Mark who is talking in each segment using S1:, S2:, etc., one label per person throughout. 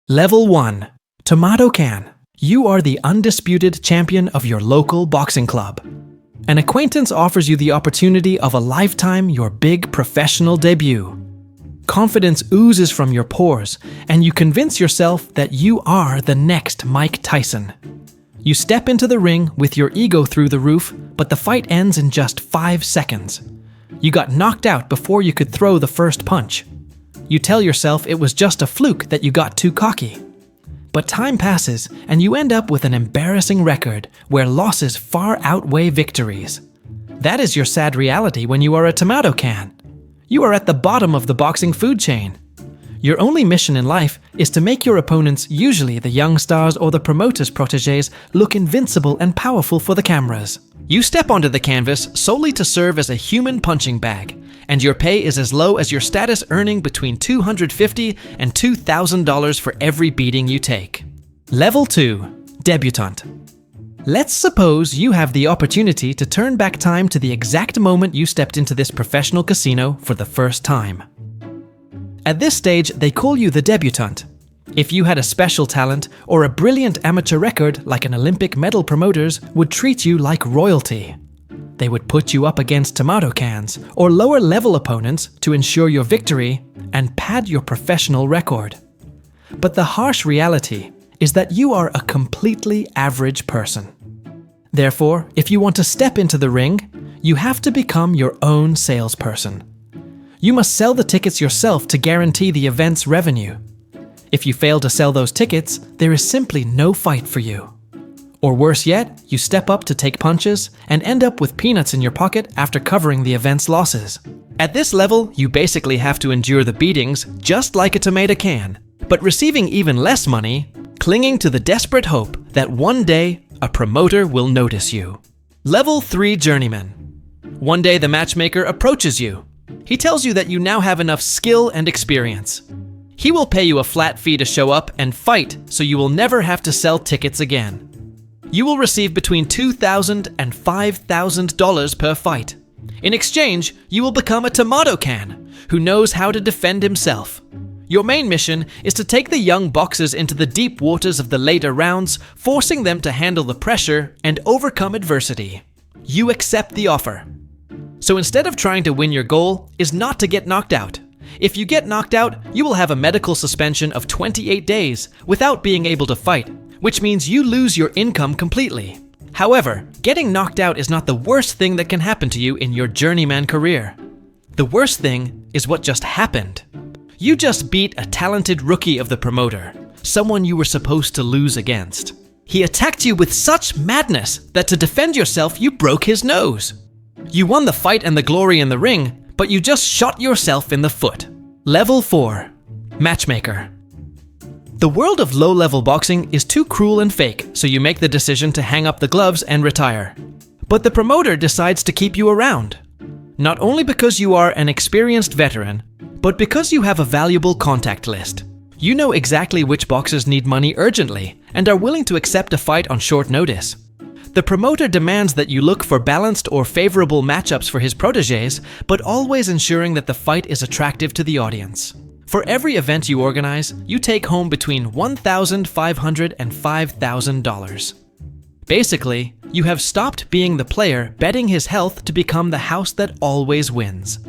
S1: Level 1. Tomato Can. You are the undisputed champion of your local boxing club. An acquaintance offers you the opportunity of a lifetime, your big professional debut. Confidence oozes from your pores, and you convince yourself that you are the next Mike Tyson. You step into the ring with your ego through the roof, but the fight ends in just 5 seconds. You got knocked out before you could throw the first punch. You tell yourself it was just a fluke that you got too cocky. But time passes, and you end up with an embarrassing record where losses far outweigh victories. That is your sad reality when you are a tomato can. You are at the bottom of the boxing food chain. Your only mission in life is to make your opponents, usually the young stars or the promoter's protégés, look invincible and powerful for the cameras. You step onto the canvas solely to serve as a human punching bag, and your pay is as low as your status, earning between $250 and $2,000 for every beating you take. Level 2. Debutant. Let's suppose you have the opportunity to turn back time to the exact moment you stepped into this professional casino for the first time. At this stage, they call you the debutant. If you had a special talent or a brilliant amateur record like an Olympic medal, promoters would treat you like royalty. They would put you up against tomato cans or lower level opponents to ensure your victory and pad your professional record. But the harsh reality is that you are a completely average person. Therefore, if you want to step into the ring, you have to become your own salesperson. You must sell the tickets yourself to guarantee the event's revenue. If you fail to sell those tickets, there is simply no fight for you. Or worse yet, you step up to take punches and end up with peanuts in your pocket after covering the event's losses. At this level, you basically have to endure the beatings just like a tomato can, but receiving even less money, clinging to the desperate hope that one day a promoter will notice you. Level 3 Journeyman. One day the matchmaker approaches you. He tells you that you now have enough skill and experience. He will pay you a flat fee to show up and fight, so you will never have to sell tickets again. You will receive between $2,000 and $5,000 per fight. In exchange, you will become a tomato can who knows how to defend himself. Your main mission is to take the young boxers into the deep waters of the later rounds, forcing them to handle the pressure and overcome adversity. You accept the offer. So instead of trying to win, your goal is not to get knocked out. If you get knocked out, you will have a medical suspension of 28 days without being able to fight, which means you lose your income completely. However, getting knocked out is not the worst thing that can happen to you in your journeyman career. The worst thing is what just happened. You just beat a talented rookie of the promoter, someone you were supposed to lose against. He attacked you with such madness that to defend yourself, you broke his nose. You won the fight and the glory in the ring, but you just shot yourself in the foot. Level 4. Matchmaker. The world of low-level boxing is too cruel and fake, so you make the decision to hang up the gloves and retire. But the promoter decides to keep you around. Not only because you are an experienced veteran, but because you have a valuable contact list. You know exactly which boxers need money urgently and are willing to accept a fight on short notice. The promoter demands that you look for balanced or favorable matchups for his protégés, but always ensuring that the fight is attractive to the audience. For every event you organize, you take home between $1,500 and $5,000. Basically, you have stopped being the player betting his health to become the house that always wins.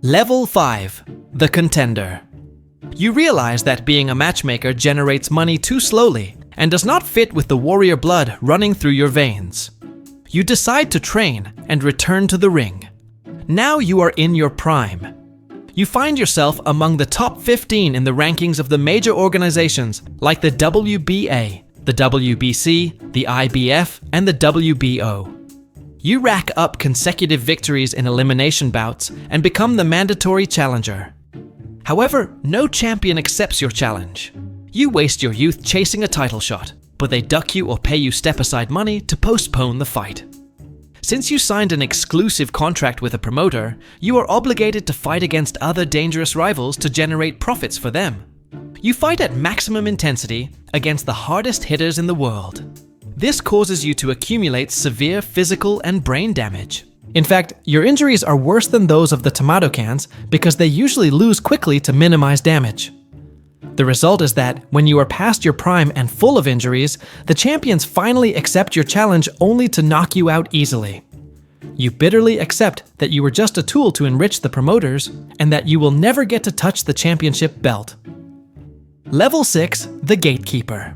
S1: Level 5. The Contender. You realize that being a matchmaker generates money too slowly and does not fit with the warrior blood running through your veins. You decide to train and return to the ring. Now you are in your prime. You find yourself among the top 15 in the rankings of the major organizations like the WBA, the WBC, the IBF, and the WBO. You rack up consecutive victories in elimination bouts and become the mandatory challenger. However, no champion accepts your challenge. You waste your youth chasing a title shot, but they duck you or pay you step-aside money to postpone the fight. Since you signed an exclusive contract with a promoter, you are obligated to fight against other dangerous rivals to generate profits for them. You fight at maximum intensity against the hardest hitters in the world. This causes you to accumulate severe physical and brain damage. In fact, your injuries are worse than those of the tomato cans because they usually lose quickly to minimize damage. The result is that, when you are past your prime and full of injuries, the champions finally accept your challenge only to knock you out easily. You bitterly accept that you were just a tool to enrich the promoters, and that you will never get to touch the championship belt. Level 6, the Gatekeeper.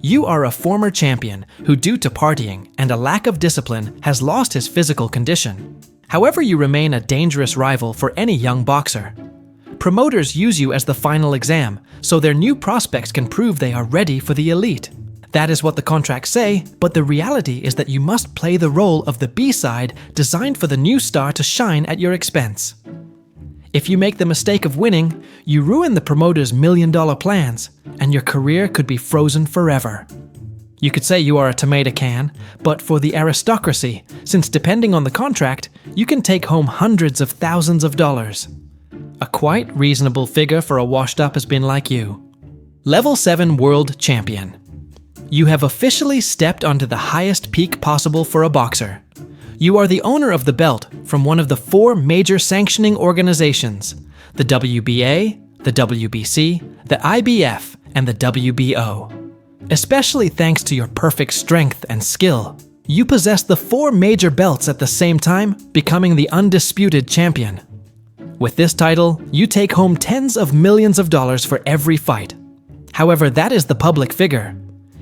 S1: You are a former champion who, due to partying and a lack of discipline, has lost his physical condition. However, you remain a dangerous rival for any young boxer. Promoters use you as the final exam, so their new prospects can prove they are ready for the elite. That is what the contracts say, but the reality is that you must play the role of the B-side designed for the new star to shine at your expense. If you make the mistake of winning, you ruin the promoter's million-dollar plans, and your career could be frozen forever. You could say you are a tomato can, but for the aristocracy, since depending on the contract, you can take home hundreds of thousands of dollars. A quite reasonable figure for a washed-up has been like you. Level 7 World Champion. You have officially stepped onto the highest peak possible for a boxer. You are the owner of the belt from one of the 4 major sanctioning organizations: the WBA, the WBC, the IBF, and the WBO. Especially thanks to your perfect strength and skill, you possess the 4 major belts at the same time, becoming the undisputed champion. With this title, you take home tens of millions of dollars for every fight. However, that is the public figure.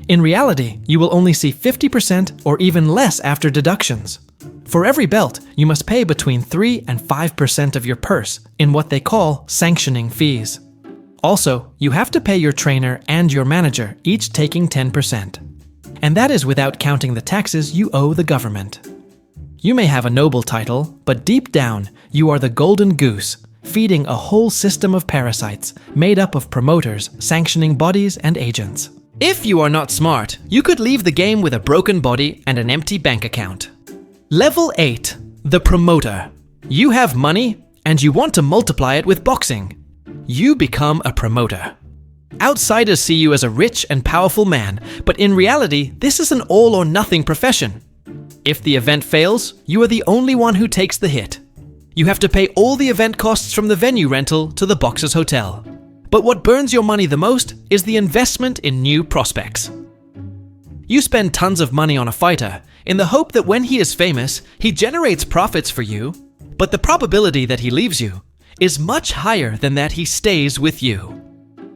S1: In reality, you will only see 50% or even less after deductions. For every belt, you must pay between 3 and 5% of your purse in what they call sanctioning fees. Also, you have to pay your trainer and your manager, each taking 10%. And that is without counting the taxes you owe the government. You may have a noble title, but deep down, you are the golden goose, feeding a whole system of parasites made up of promoters, sanctioning bodies, and agents. If you are not smart, you could leave the game with a broken body and an empty bank account. Level 8, the Promoter. You have money, and you want to multiply it with boxing. You become a promoter. Outsiders see you as a rich and powerful man, but in reality, this is an all-or-nothing profession. If the event fails, you are the only one who takes the hit. You have to pay all the event costs from the venue rental to the boxer's hotel. But what burns your money the most is the investment in new prospects. You spend tons of money on a fighter in the hope that when he is famous, he generates profits for you, but the probability that he leaves you is much higher than that he stays with you.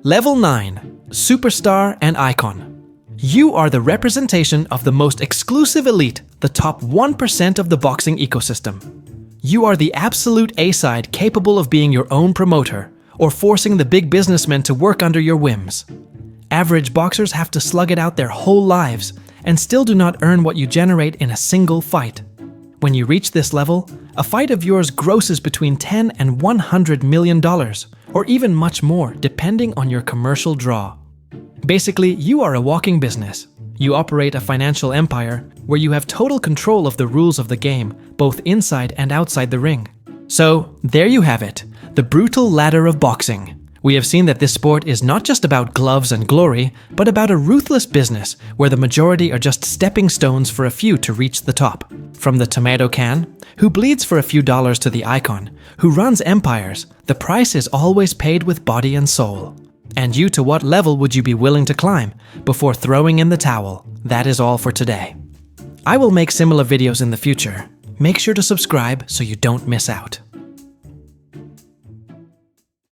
S1: Level 9, Superstar and Icon. You are the representation of the most exclusive elite, the top 1% of the boxing ecosystem. You are the absolute A-side capable of being your own promoter, or forcing the big businessmen to work under your whims. Average boxers have to slug it out their whole lives and still do not earn what you generate in a single fight. When you reach this level, a fight of yours grosses between $10 and $100 million, or even much more, depending on your commercial draw. Basically, you are a walking business. You operate a financial empire where you have total control of the rules of the game, both inside and outside the ring. So, there you have it, the brutal ladder of boxing. We have seen that this sport is not just about gloves and glory, but about a ruthless business where the majority are just stepping stones for a few to reach the top. From the tomato can, who bleeds for a few dollars, to the icon, who runs empires, the price is always paid with body and soul. And you, to what level would you be willing to climb before throwing in the towel? That is all for today. I will make similar videos in the future. Make sure to subscribe so you don't miss out.